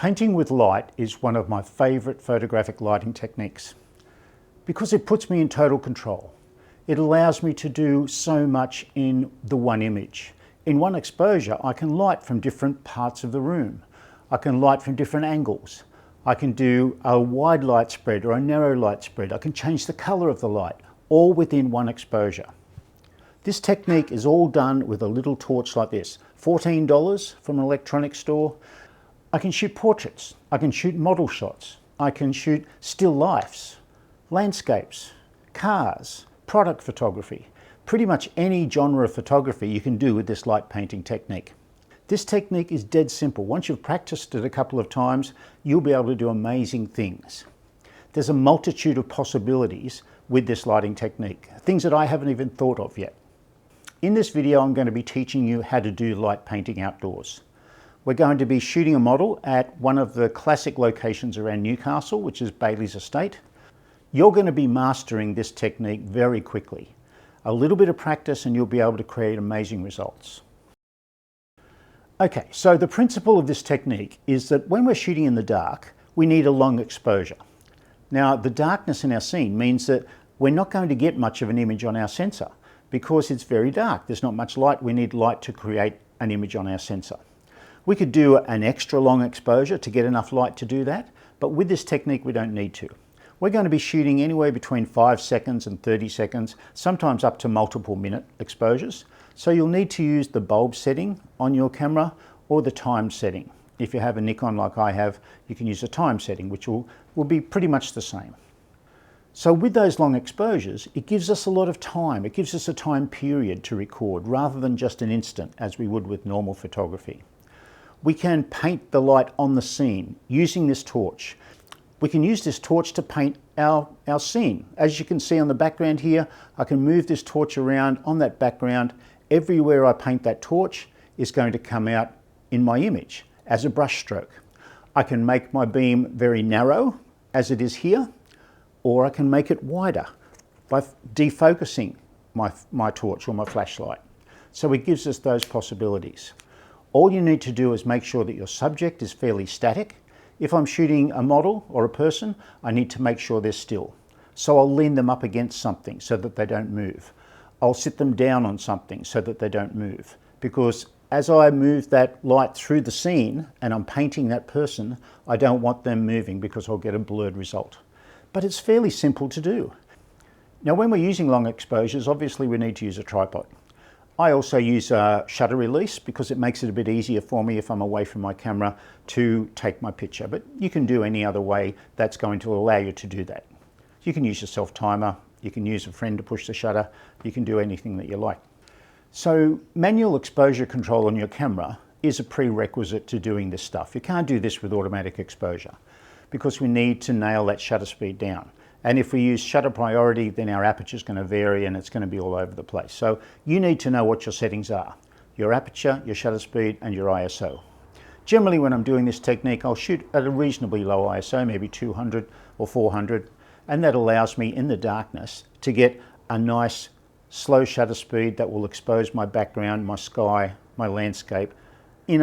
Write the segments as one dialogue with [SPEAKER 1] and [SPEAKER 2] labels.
[SPEAKER 1] Painting with light is one of my favourite photographic lighting techniques because it puts me in total control. It allows me to do so much in the one image. In one exposure, I can light from different parts of the room. I can light from different angles. I can do a wide light spread or a narrow light spread. I can change the colour of the light, all within one exposure. This technique is all done with a little torch like this, $14 from an electronics store. I can shoot portraits, I can shoot model shots, I can shoot still lifes, landscapes, cars, product photography. Pretty much any genre of photography you can do with this light painting technique. This technique is dead simple. Once you've practiced it a couple of times, you'll be able to do amazing things. There's a multitude of possibilities with this lighting technique, things that I haven't even thought of yet. In this video, I'm going to be teaching you how to do light painting outdoors. We're going to be shooting a model at one of the classic locations around Newcastle, which is Bailey's Estate. You're going to be mastering this technique very quickly. A little bit of practice and you'll be able to create amazing results. Okay, so the principle of this technique is that when we're shooting in the dark, we need a long exposure. Now, the darkness in our scene means that we're not going to get much of an image on our sensor because it's very dark. There's not much light. We need light to create an image on our sensor. We could do an extra long exposure to get enough light to do that, but with this technique we don't need to. We're going to be shooting anywhere between 5 seconds and 30 seconds, sometimes up to multiple minute exposures. So you'll need to use the bulb setting on your camera or the time setting. If you have a Nikon like I have, you can use a time setting, which will be pretty much the same. So with those long exposures, it gives us a lot of time. It gives us a time period to record rather than just an instant as we would with normal photography. We can paint the light on the scene using this torch. We can use this torch to paint our scene. As you can see on the background here, I can move this torch around on that background. Everywhere I paint that torch is going to come out in my image as a brush stroke. I can make my beam very narrow, as it is here, or I can make it wider by defocusing my torch or my flashlight. So it gives us those possibilities. All you need to do is make sure that your subject is fairly static. If I'm shooting a model or a person, I need to make sure they're still. So I'll lean them up against something so that they don't move. I'll sit them down on something so that they don't move. Because as I move that light through the scene and I'm painting that person, I don't want them moving because I'll get a blurred result. But it's fairly simple to do. Now, when we're using long exposures, obviously we need to use a tripod. I also use a shutter release because it makes it a bit easier for me if I'm away from my camera to take my picture. But you can do any other way that's going to allow you to do that. You can use a self-timer, you can use a friend to push the shutter, you can do anything that you like. So manual exposure control on your camera is a prerequisite to doing this stuff. You can't do this with automatic exposure because we need to nail that shutter speed down. And if we use shutter priority, then our aperture is going to vary and it's going to be all over the place. So you need to know what your settings are. Your aperture, your shutter speed, and your ISO. Generally, when I'm doing this technique, I'll shoot at a reasonably low ISO, maybe 200 or 400, and that allows me in the darkness to get a nice slow shutter speed that will expose my background, my sky, my landscape in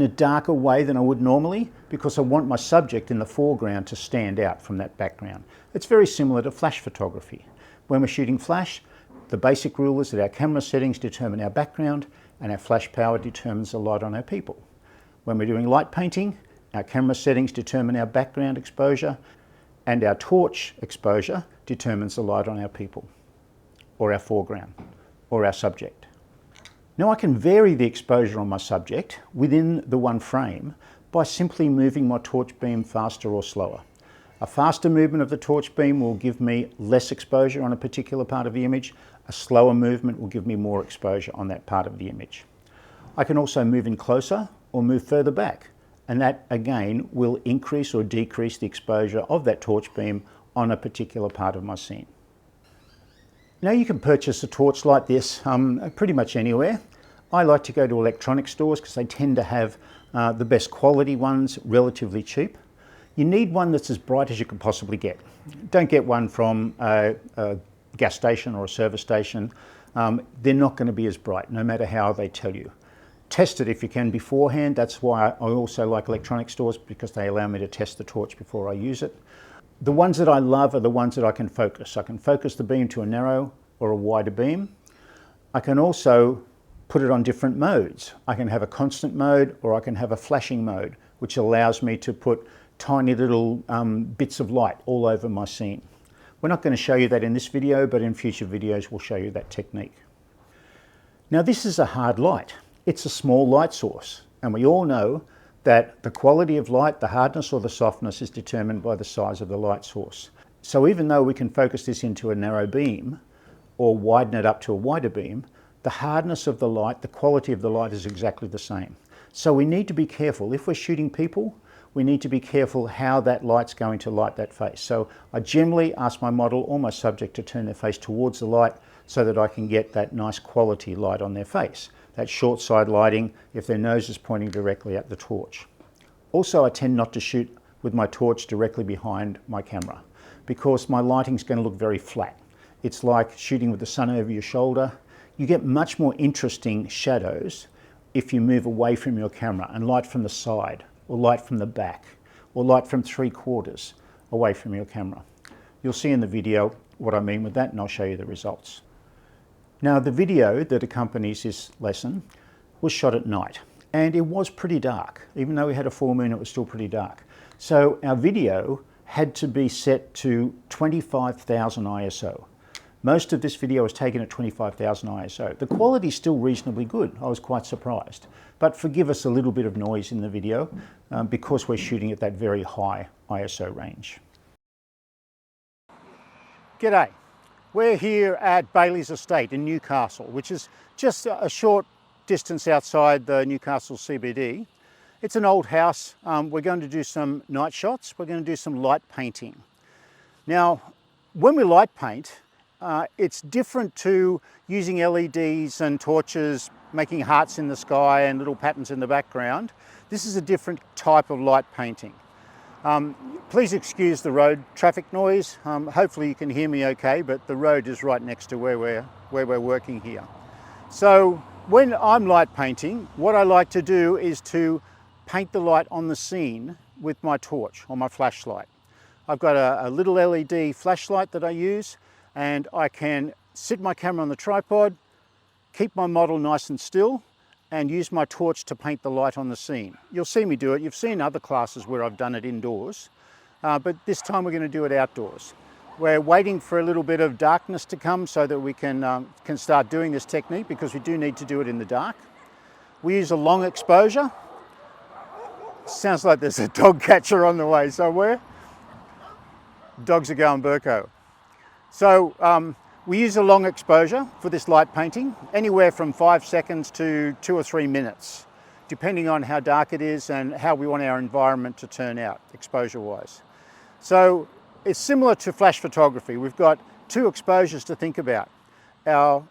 [SPEAKER 1] a darker way than I would normally, because I want my subject in the foreground to stand out from that background. It's very similar to flash photography. When we're shooting flash, the basic rule is that our camera settings determine our background and our flash power determines the light on our people. When we're doing light painting, our camera settings determine our background exposure and our torch exposure determines the light on our people or our foreground or our subject. Now I can vary the exposure on my subject within the one frame by simply moving my torch beam faster or slower. A faster movement of the torch beam will give me less exposure on a particular part of the image. A slower movement will give me more exposure on that part of the image. I can also move in closer or move further back, and that again will increase or decrease the exposure of that torch beam on a particular part of my scene. Now you can purchase a torch like this pretty much anywhere. I like to go to electronic stores because they tend to have the best quality ones relatively cheap. You need one that's as bright as you can possibly get. Don't get one from a gas station or a service station. They're not going to be as bright, no matter how they tell you. Test it if you can beforehand. That's why I also like electronic stores, because they allow me to test the torch before I use it. The ones that I love are the ones that I can focus. I can focus the beam to a narrow or a wider beam. I can also put it on different modes. I can have a constant mode, or I can have a flashing mode, which allows me to put tiny little bits of light all over my scene. We're not going to show you that in this video, but in future videos we'll show you that technique. Now this is a hard light. It's a small light source, and we all know that the quality of light, the hardness or the softness, is determined by the size of the light source. So even though we can focus this into a narrow beam or widen it up to a wider beam, the hardness of the light, the quality of the light is exactly the same. So we need to be careful. If we're shooting people, we need to be careful how that light's going to light that face. So I generally ask my model or my subject to turn their face towards the light so that I can get that nice quality light on their face. That short side lighting if their nose is pointing directly at the torch. Also, I tend not to shoot with my torch directly behind my camera, because my lighting's going to look very flat. It's like shooting with the sun over your shoulder. You get much more interesting shadows if you move away from your camera and light from the side, or light from the back, or light from 3/4 away from your camera. You'll see in the video what I mean with that, and I'll show you the results. Now, the video that accompanies this lesson was shot at night, and it was pretty dark. Even though we had a full moon, it was still pretty dark. So our video had to be set to 25,000 ISO. Most of this video was taken at 25,000 ISO. The quality is still reasonably good. I was quite surprised. But forgive us a little bit of noise in the video because we're shooting at that very high ISO range. G'day. We're here at Bailey's Estate in Newcastle, which is just a short distance outside the Newcastle CBD. It's an old house. We're going to do some night shots. We're going to do some light painting. Now, when we light paint, it's different to using LEDs and torches, making hearts in the sky and little patterns in the background. This is a different type of light painting. Please excuse the road traffic noise. Hopefully you can hear me okay, but the road is right next to where we're working here. So when I'm light painting, what I like to do is to paint the light on the scene with my torch or my flashlight. I've got a little LED flashlight that I use, and I can sit my camera on the tripod, keep my model nice and still, and use my torch to paint the light on the scene. You'll see me do it. You've seen other classes where I've done it indoors, but this time we're going to do it outdoors. We're waiting for a little bit of darkness to come so that we can start doing this technique, because we do need to do it in the dark. We use a long exposure. Sounds like there's a dog catcher on the way somewhere. Dogs are going Burko. So we use a long exposure for this light painting, anywhere from 5 seconds to 2 or 3 minutes, depending on how dark it is and how we want our environment to turn out exposure-wise. So it's similar to flash photography. We've got 2 exposures to think about. Our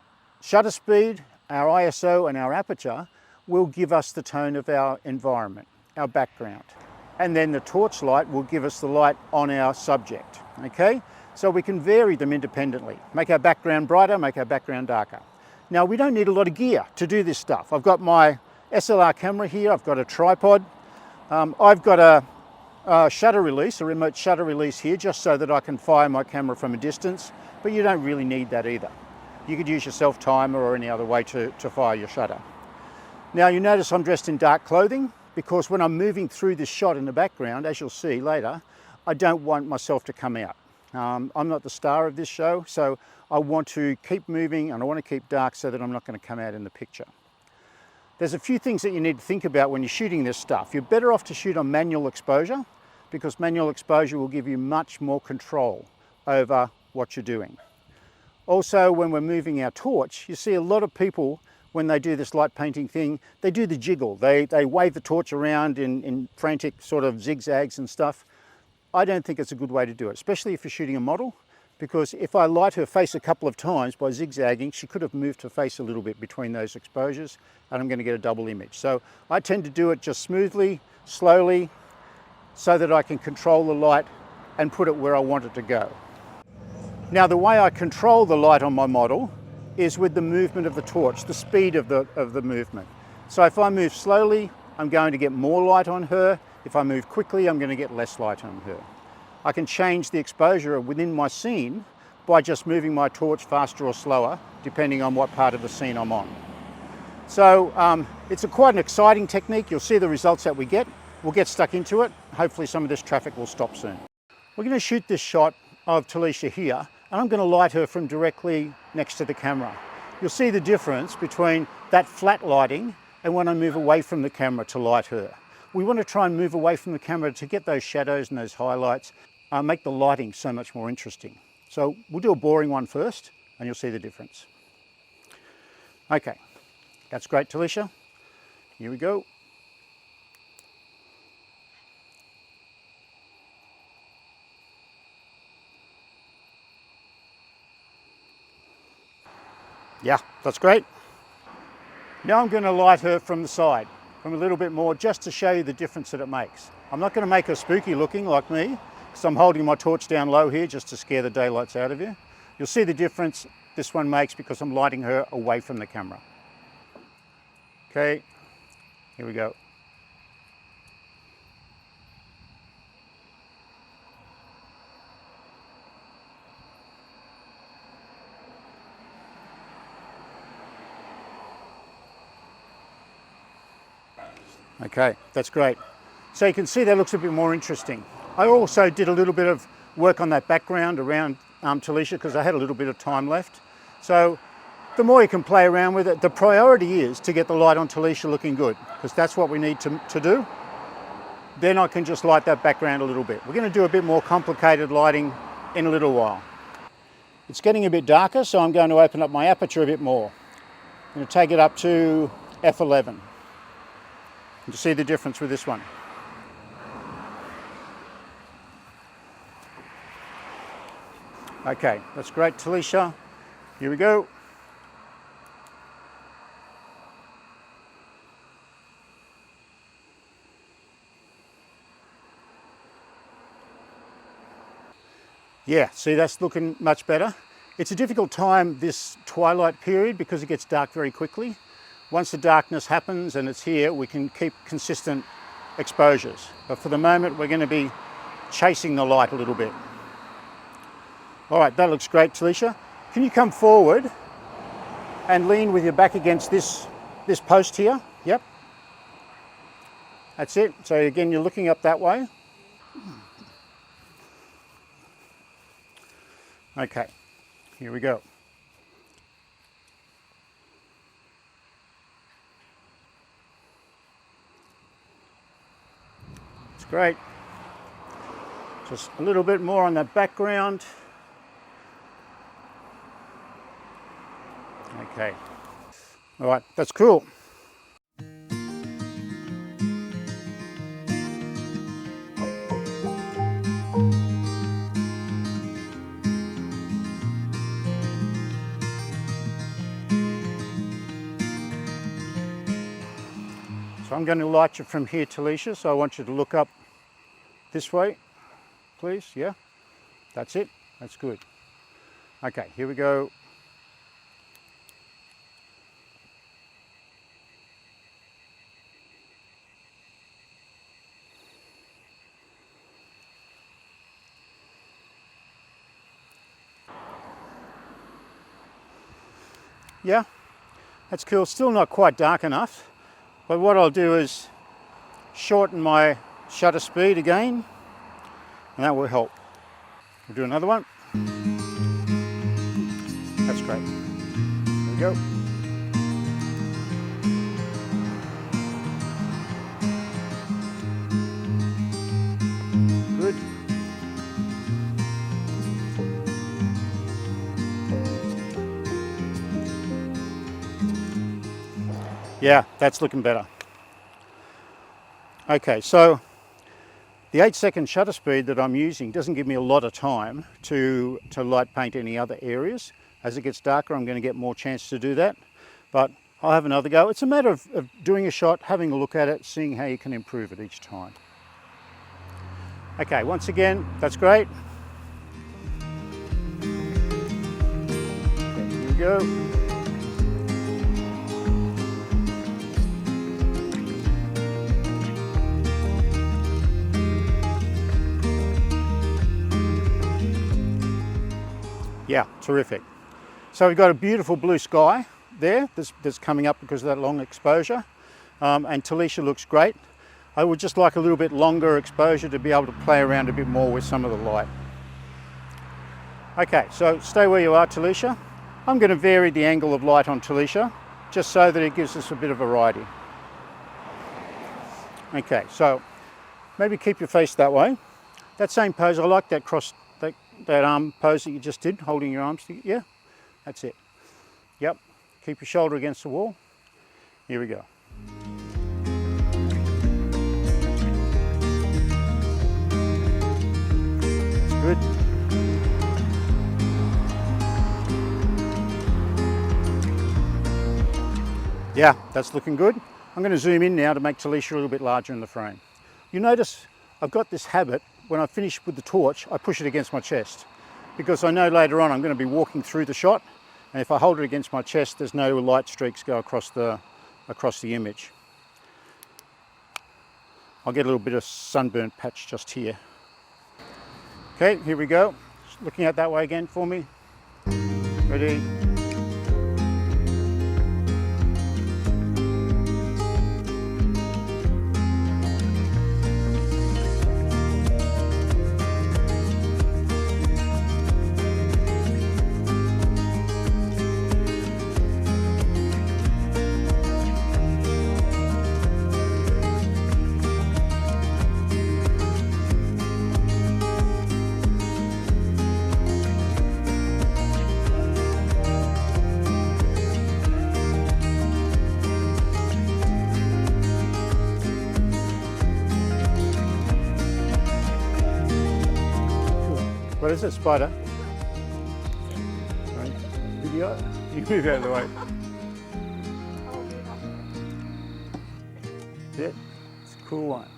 [SPEAKER 1] shutter speed, our ISO and our aperture will give us the tone of our environment, our background. And then the torch light will give us the light on our subject, okay? So we can vary them independently, make our background brighter, make our background darker. Now, we don't need a lot of gear to do this stuff. I've got my SLR camera here, I've got a tripod, I've got a shutter release, a remote shutter release here, just so that I can fire my camera from a distance, but you don't really need that either. You could use your self-timer or any other way to fire your shutter. Now, you notice I'm dressed in dark clothing, because when I'm moving through this shot in the background, as you'll see later, I don't want myself to come out. I'm not the star of this show, so I want to keep moving and I want to keep dark so that I'm not going to come out in the picture. There's a few things that you need to think about when you're shooting this stuff. You're better off to shoot on manual exposure, because manual exposure will give you much more control over what you're doing. Also, when we're moving our torch, you see a lot of people, when they do this light painting thing, they do the jiggle. They wave the torch around in frantic sort of zigzags and stuff. I don't think it's a good way to do it, especially if you're shooting a model, because if I light her face a couple of times by zigzagging, she could have moved her face a little bit between those exposures, and I'm going to get a double image. So I tend to do it just smoothly, slowly, so that I can control the light and put it where I want it to go. Now, the way I control the light on my model is with the movement of the torch, the speed of the movement. So if I move slowly, I'm going to get more light on her. If I move quickly, I'm going to get less light on her. I can change the exposure within my scene by just moving my torch faster or slower, depending on what part of the scene I'm on. So it's quite an exciting technique. You'll see the results that we get. We'll get stuck into it. Hopefully some of this traffic will stop soon. We're going to shoot this shot of Talisha here, and I'm going to light her from directly next to the camera. You'll see the difference between that flat lighting and when I move away from the camera to light her. We want to try and move away from the camera to get those shadows and those highlights, make the lighting so much more interesting. So we'll do a boring one first, and you'll see the difference. Okay, that's great, Talisha. Here we go. Yeah, that's great. Now I'm going to light her from the side, from a little bit more, just to show you the difference that it makes. I'm not going to make her spooky looking like me, because I'm holding my torch down low here just to scare the daylights out of you. You'll see the difference this one makes because I'm lighting her away from the camera. Okay, here we go. Okay, that's great. So you can see that looks a bit more interesting. I also did a little bit of work on that background around Talisha because I had a little bit of time left. So the more you can play around with it, the priority is to get the light on Talisha looking good, because that's what we need to do. Then I can just light that background a little bit. We're going to do a bit more complicated lighting in a little while. It's getting a bit darker, so I'm going to open up my aperture a bit more. I'm going to take it up to f11. You see the difference with this one. Okay, that's great, Talisha. Here we go. Yeah, see, that's looking much better. It's a difficult time, this twilight period, because it gets dark very quickly. Once the darkness happens and it's here, we can keep consistent exposures. But for the moment, we're going to be chasing the light a little bit. All right, that looks great, Talisha. Can you come forward and lean with your back against this post here? Yep. That's it. So again, you're looking up that way. Okay, here we go. It's great. Just a little bit more on that background. Okay. All right, that's cool. So I'm going to light you from here, Talisha, so I want you to look up this way, please. Yeah, that's it. That's good. Okay, here we go. Yeah, that's cool. Still not quite dark enough, but what I'll do is shorten my shutter speed again, and that will help. We'll do another one. That's great. There we go. Good. Yeah, that's looking better. Okay, so the 8-second shutter speed that I'm using doesn't give me a lot of time to light paint any other areas. As it gets darker, I'm going to get more chance to do that, but I'll have another go. It's a matter of doing a shot, having a look at it, seeing how you can improve it each time. Okay, once again, that's great. Okay, here we go. Yeah, terrific. So we've got a beautiful blue sky there that's coming up because of that long exposure. And Talicia looks great. I would just like a little bit longer exposure to be able to play around a bit more with some of the light. Okay, so stay where you are, Talicia. I'm going to vary the angle of light on Talicia just so that it gives us a bit of variety. Okay, so maybe keep your face that way. That same pose, I like that that arm pose that you just did, holding your arms together. Yeah, that's it. Yep, keep your shoulder against the wall. Here we go. That's good. Yeah, that's looking good. I'm going to zoom in now to make Talicia a little bit larger in the frame. You notice I've got this habit, when I finish with the torch, I push it against my chest because I know later on I'm going to be walking through the shot, and if I hold it against my chest, there's no light streaks go across the image. I'll get a little bit of sunburn patch just here. Okay, here we go. Just looking out that way again for me. Ready? What is it, spider? Right. Video? You move out of the way. Yeah, it's a cool one.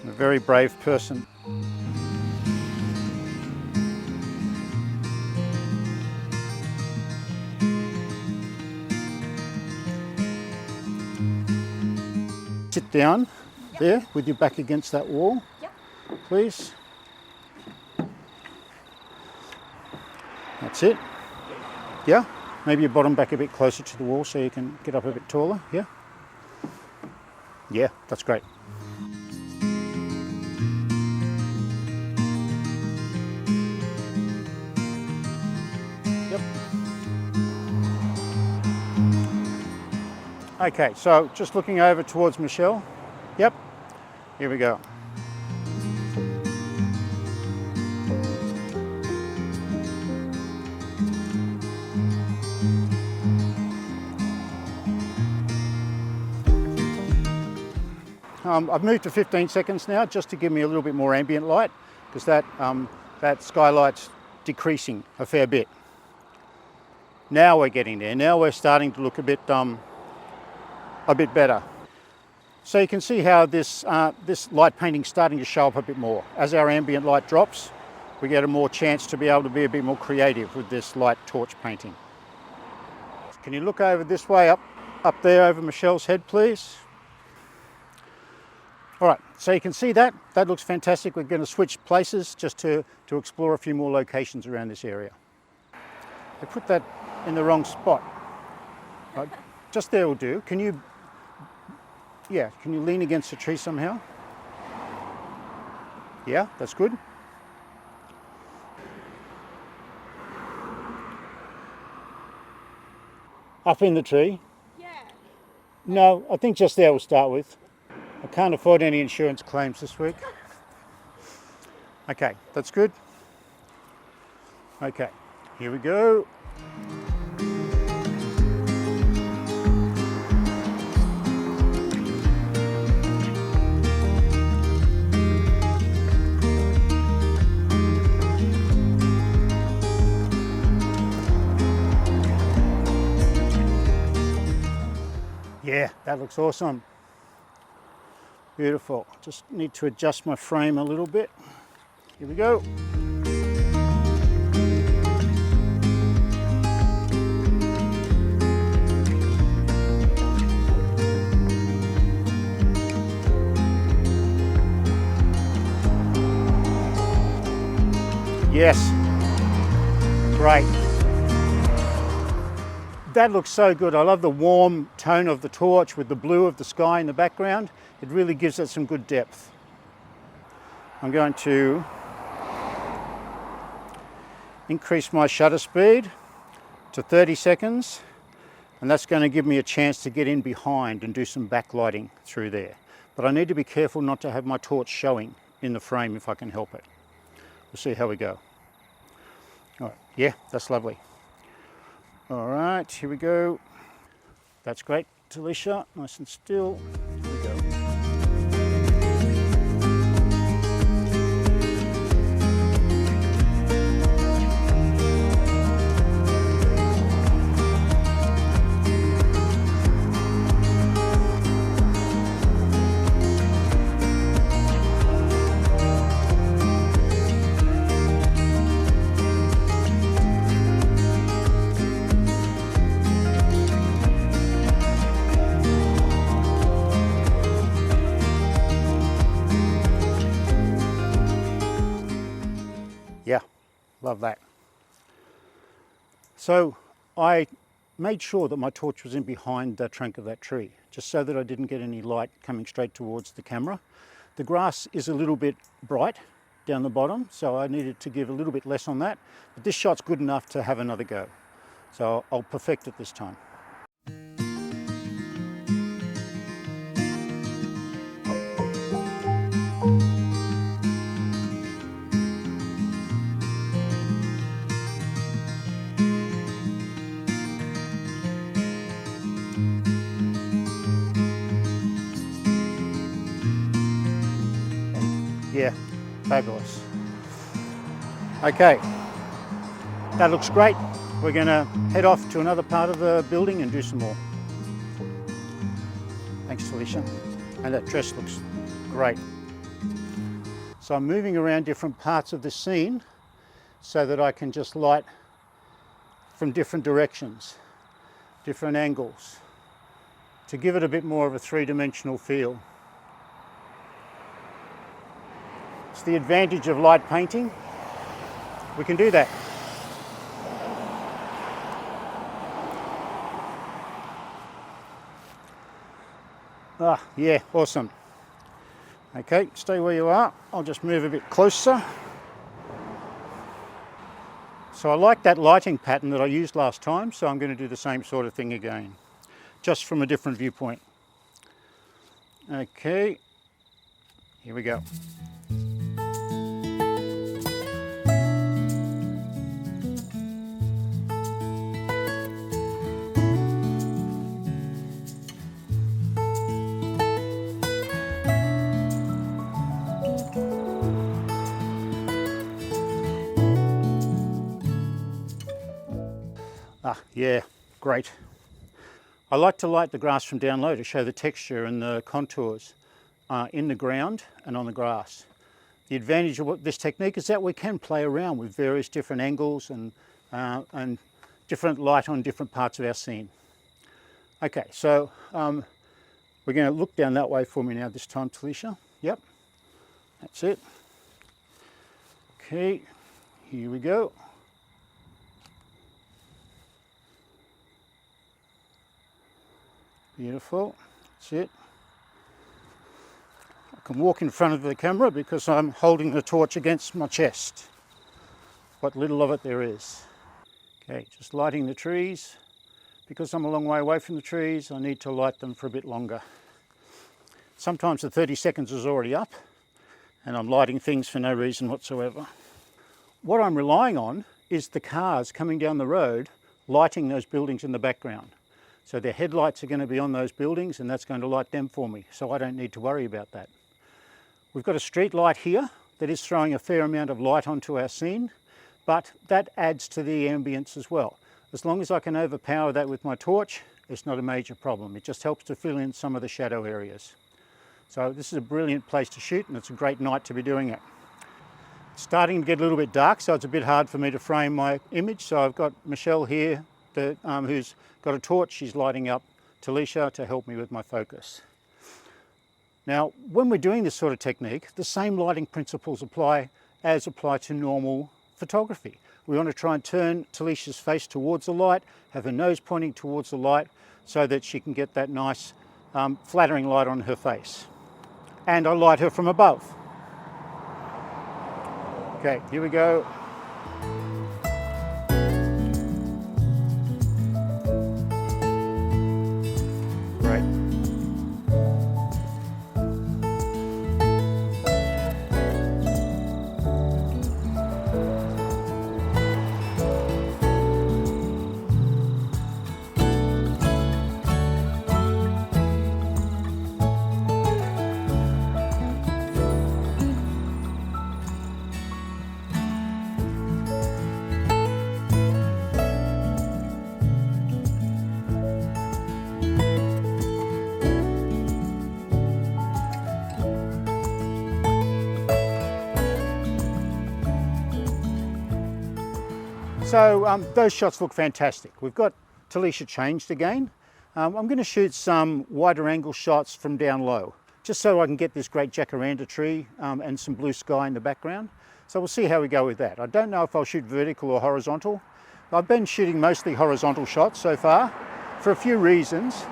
[SPEAKER 1] I'm a very brave person. Sit down. There, with your back against that wall, yep. Please. That's it. Yeah, maybe your bottom back a bit closer to the wall so you can get up a bit taller, yeah? Yeah, that's great. Yep. Okay, so just looking over towards Michelle. Yep. Here we go. I've moved to 15 seconds now just to give me a little bit more ambient light because that skylight's decreasing a fair bit. Now we're getting there. Now we're starting to look a bit better. So you can see how this light painting is starting to show up a bit more. As our ambient light drops, we get a more chance to be able to be a bit more creative with this light torch painting. Can you look over this way, up there over Michelle's head, please? All right, so you can see that. That looks fantastic. We're going to switch places just to explore a few more locations around this area. I put that in the wrong spot. Right, just there will do. Can you lean against the tree somehow? Yeah, that's good. Up in the tree?
[SPEAKER 2] Yeah.
[SPEAKER 1] No, I think just there we'll start with. I can't afford any insurance claims this week. Okay, that's good. Okay, here we go. Yeah, that looks awesome. Beautiful. Just need to adjust my frame a little bit. Here we go. Yes, great. That looks so good. I love the warm tone of the torch with the blue of the sky in the background. It really gives it some good depth. I'm going to increase my shutter speed to 30 seconds, and that's going to give me a chance to get in behind and do some backlighting through there. But I need to be careful not to have my torch showing in the frame if I can help it. We'll see how we go. All right, yeah, that's lovely. All right, here we go. That's great, Talisha, nice and still. Here we go. Yeah, love that. So I made sure that my torch was in behind the trunk of that tree, just so that I didn't get any light coming straight towards the camera. The grass is a little bit bright down the bottom, so I needed to give a little bit less on that, but this shot's good enough to have another go. So I'll perfect it this time. Yeah, fabulous. Okay, that looks great. We're going to head off to another part of the building and do some more. Thanks, Talisha. And that dress looks great. So I'm moving around different parts of the scene so that I can just light from different directions, different angles, to give it a bit more of a three-dimensional feel. It's the advantage of light painting. We can do that. Ah, yeah, awesome. Okay, stay where you are. I'll just move a bit closer. So I like that lighting pattern that I used last time, so I'm going to do the same sort of thing again, just from a different viewpoint. Okay, here we go. Ah, yeah, great. I like to light the grass from down low to show the texture and the contours in the ground and on the grass. The advantage of this technique is that we can play around with various different angles and different light on different parts of our scene. Okay, so we're going to look down that way for me now this time, Talisha. Yep, that's it. Okay, here we go. Beautiful, that's it. I can walk in front of the camera because I'm holding the torch against my chest. What little of it there is. Okay, just lighting the trees. Because I'm a long way away from the trees, I need to light them for a bit longer. Sometimes the 30 seconds is already up and I'm lighting things for no reason whatsoever. What I'm relying on is the cars coming down the road lighting those buildings in the background. So their headlights are going to be on those buildings and that's going to light them for me, so I don't need to worry about that. We've got a street light here that is throwing a fair amount of light onto our scene, but that adds to the ambience as well. As long as I can overpower that with my torch, it's not a major problem. It just helps to fill in some of the shadow areas. So this is a brilliant place to shoot and it's a great night to be doing it. It's starting to get a little bit dark, so it's a bit hard for me to frame my image. So I've got Michelle here who's got a torch. She's lighting up Talisha to help me with my focus. Now, when we're doing this sort of technique, the same lighting principles apply to normal photography. We want to try and turn Talisha's face towards the light, have her nose pointing towards the light so that she can get that nice flattering light on her face. And I light her from above. Okay, here we go. Great. So those shots look fantastic. We've got Talisha changed again. I'm going to shoot some wider angle shots from down low, just so I can get this great jacaranda tree and some blue sky in the background. So we'll see how we go with that. I don't know if I'll shoot vertical or horizontal. I've been shooting mostly horizontal shots so far for a few reasons,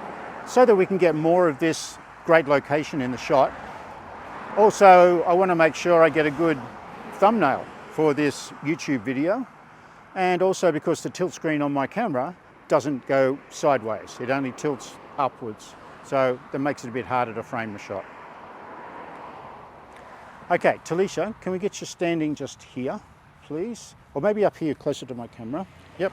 [SPEAKER 1] so that we can get more of this great location in the shot. Also, I want to make sure I get a good thumbnail for this YouTube video. And also because the tilt screen on my camera doesn't go sideways, it only tilts upwards. So that makes it a bit harder to frame the shot. Okay, Talisha, can we get you standing just here, please? Or maybe up here closer to my camera. Yep.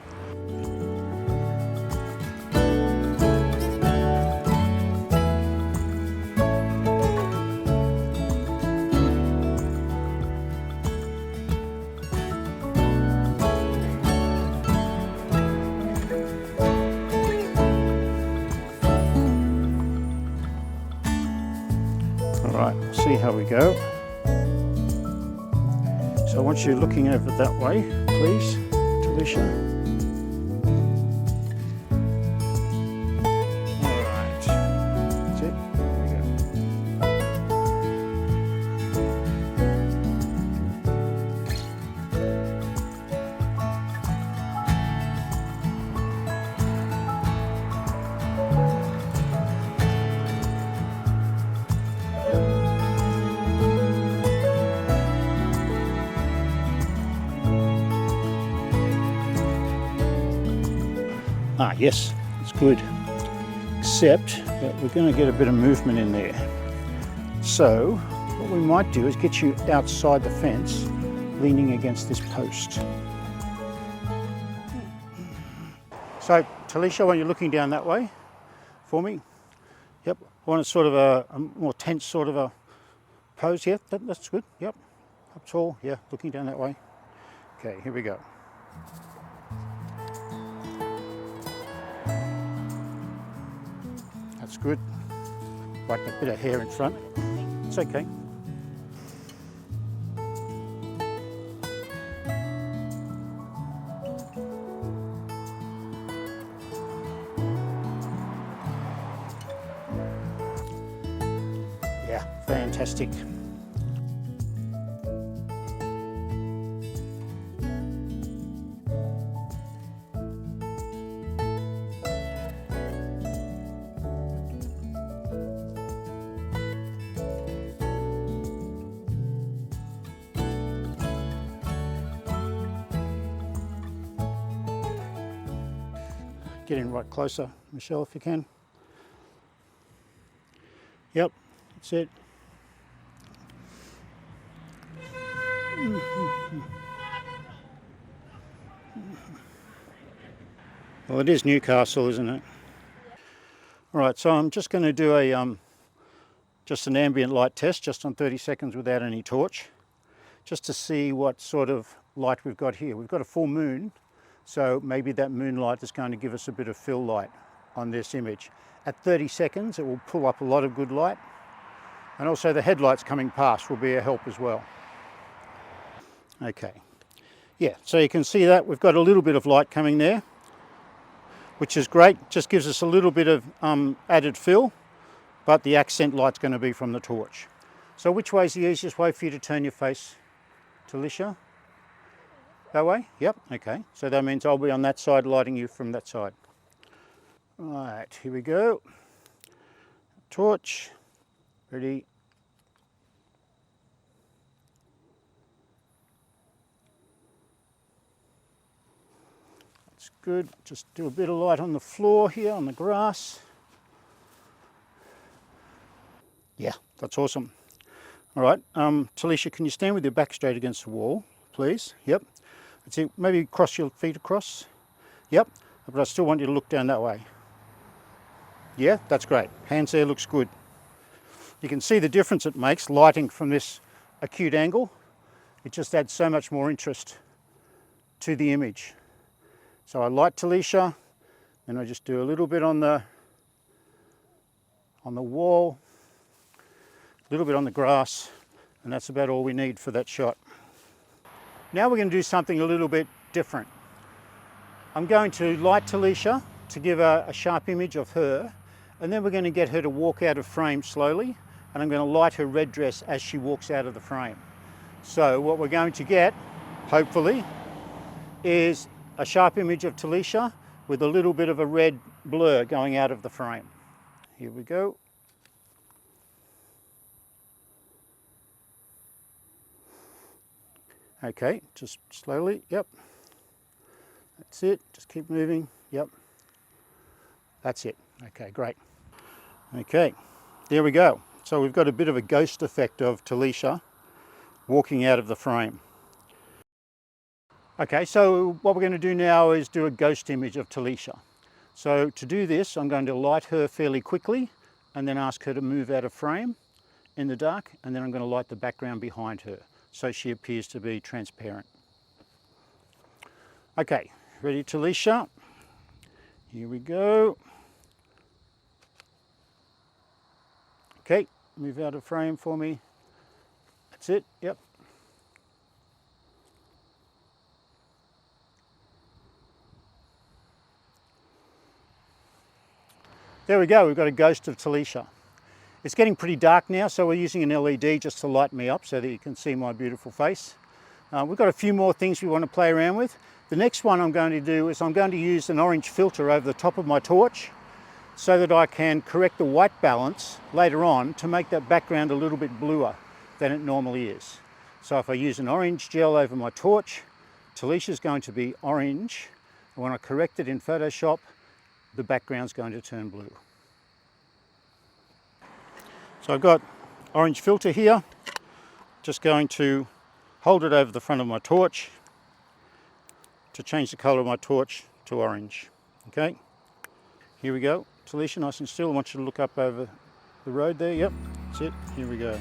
[SPEAKER 1] Right, see how we go. So I want you looking over that way, please, Talisha. All right, that's it. There we go. Ah, yes, it's good, except that we're going to get a bit of movement in there. So what we might do is get you outside the fence, leaning against this post. So Talisha, I want you looking down that way for me. Yep, I want a sort of a more tense sort of a pose. Yeah, that's good. Yep, up tall. Yeah, looking down that way. Okay, here we go. That's good. Like a bit of hair in front. It's okay. Yeah, fantastic. Get in right closer, Michelle, if you can. Yep, that's it. Well, it is Newcastle, isn't it? All right, so I'm just going to do a just an ambient light test, just on 30 seconds without any torch, just to see what sort of light we've got here. We've got a full moon, so maybe that moonlight is going to give us a bit of fill light on this image. At 30 seconds, it will pull up a lot of good light, and also the headlights coming past will be a help as well. Okay, yeah, so you can see that we've got a little bit of light coming there, which is great. Just gives us a little bit of added fill, but the accent light's going to be from the torch. So which way is the easiest way for you to turn your face, Talisha? That way? Yep, okay. So that means I'll be on that side lighting you from that side. Right, here we go. Torch, ready. That's good. Just do a bit of light on the floor here, on the grass. Yeah, that's awesome. All right, Talisha, can you stand with your back straight against the wall, please? Yep. That's it. Maybe cross your feet across. Yep. But I still want you to look down that way. Yeah, that's great. Hands there, looks good. You can see the difference it makes lighting from this acute angle. It just adds so much more interest to the image. So I light Talisha, then I just do a little bit on the wall, a little bit on the grass, and that's about all we need for that shot. Now we're going to do something a little bit different. I'm going to light Talisha to give a sharp image of her, and then we're going to get her to walk out of frame slowly, and I'm going to light her red dress as she walks out of the frame. So what we're going to get, hopefully, is a sharp image of Talisha with a little bit of a red blur going out of the frame. Here we go. Okay, just slowly, yep. That's it, just keep moving, yep. That's it, okay, great. Okay, there we go. So we've got a bit of a ghost effect of Talisha walking out of the frame. Okay, so what we're going to do now is do a ghost image of Talisha. So to do this, I'm going to light her fairly quickly and then ask her to move out of frame in the dark, and then I'm going to light the background behind her so she appears to be transparent. Okay, ready, Talisha? Here we go. Okay, move out of frame for me. That's it, yep. There we go, we've got a ghost of Talisha. It's getting pretty dark now, so we're using an LED just to light me up so that you can see my beautiful face. We've got a few more things we want to play around with. The next one I'm going to do is I'm going to use an orange filter over the top of my torch so that I can correct the white balance later on to make that background a little bit bluer than it normally is. So if I use an orange gel over my torch, Talisha's going to be orange, and when I correct it in Photoshop, the background's going to turn blue. So I've got orange filter here, just going to hold it over the front of my torch to change the colour of my torch to orange. Okay, here we go. Talisha, nice and still. I want you to look up over the road there. Yep, that's it. Here we go.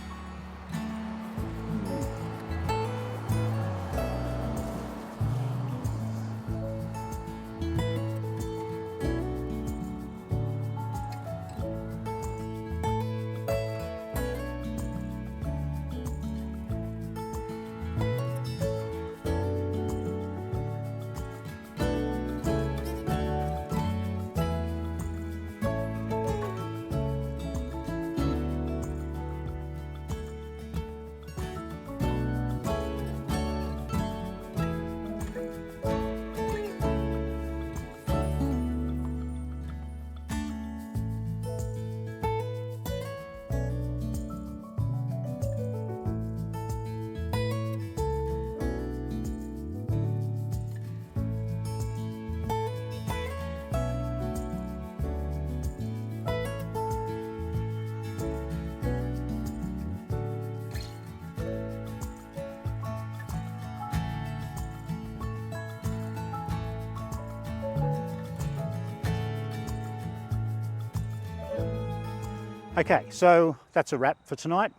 [SPEAKER 1] Okay, so that's a wrap for tonight.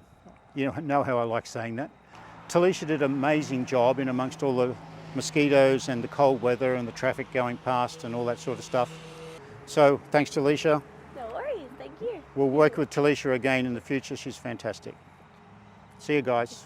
[SPEAKER 1] You know how I like saying that. Talisha did an amazing job in amongst all the mosquitoes and the cold weather and the traffic going past and all that sort of stuff. So thanks, Talisha.
[SPEAKER 2] No worries, thank you.
[SPEAKER 1] We'll work with Talisha again in the future. She's fantastic. See you guys.